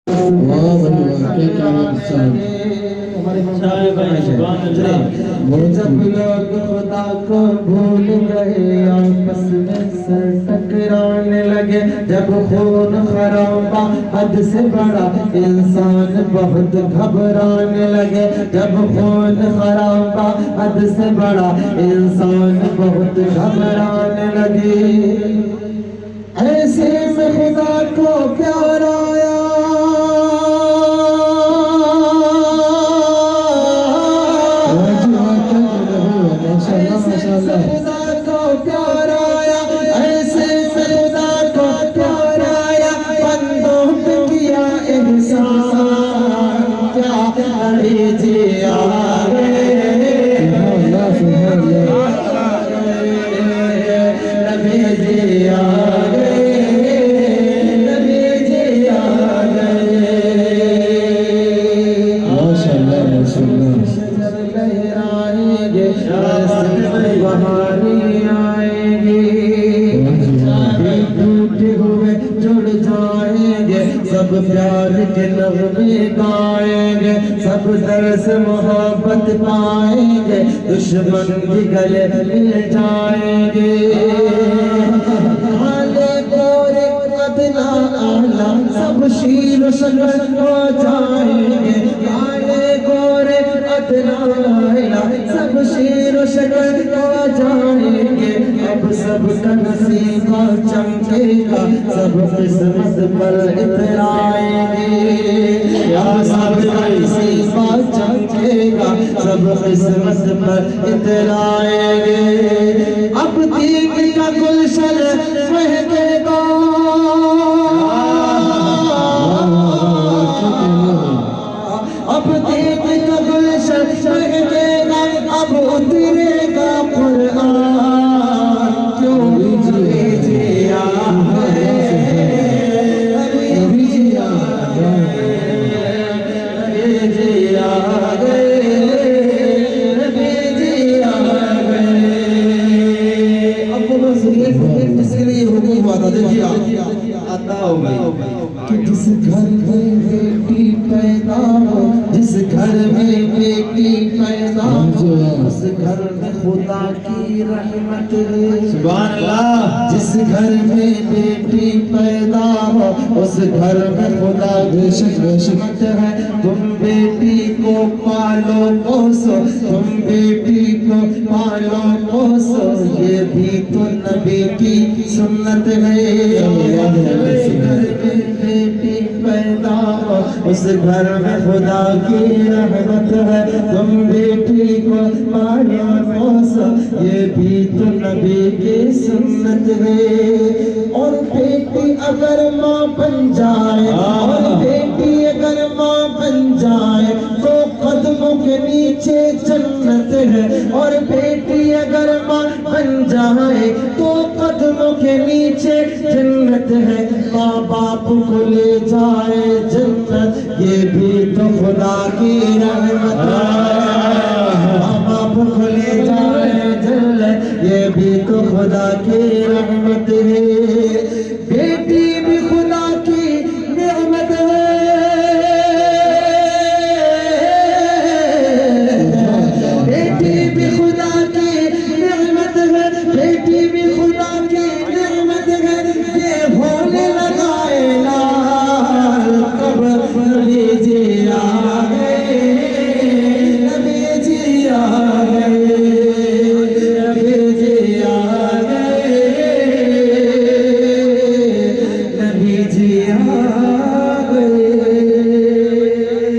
جب لوگ خدا کو بھول گئے آپس میں سر ٹکرانے لگے جب خون خرابہ حد سے بڑا انسان بہت گھبرانے لگے جب خون خرابہ حد سے بڑا انسان بہت گھبرانے لگے ایسے میں خدا کو پیار آیا خدا کو پیار آیا ایسے میں خدا کو پیار آیا بندوں پہ کیا احسان کیا لیجیے سب پیار کے نغمے گائیں گے سب درس محبت پائیں گے دشمن کے گلے مل جائیں گے کالے گورے ادنا اعلیٰ سب شیر و شکر ہو جائیں گے کالے گورے ادنا اعلیٰ سب شیر و شکر ہو جائیں گے اب سب کا نصیب چمکے گا سب قسمت پر اترائیں گے اب سب کا نصیب چمکے گا سب قسمت پر اترائیں گے اب دین کا گلشن مہکے گا اب دین کا گلشن مہکے گا اب اترے گا قرآن جس گھر میں بیٹی پیدا ہو جس گھر میں بیٹی پیدا ہو اس گھر میں خدا کی رحمت ہے سبحان اللہ جس گھر میں بیٹی پیدا ہو اس گھر میں خدا کی رحمت ہے تم بیٹی کو پالو پوسو تم بیٹی کو پالو پوسو یہ بھی تو نبی کی سنت ہے بیٹی پیدا ہو اس گھر میں خدا کی رحمت ہے تم بیٹی کو پالو پوسو یہ بھی تو نبی کی سنت ہے اور بیٹی اگر ماں بن جائے اور بیٹی اگر ماں بن جائے تو قدموں کے نیچے جنت ہے اور بیٹی اگر ماں بن جائے تو قدموں کے نیچے جنت ہے ماں باپ کو لے جائے جنت یہ بھی تو خدا کی رحمت ہے ماں باپ کو لے جائے جنت یہ بھی تو خدا کی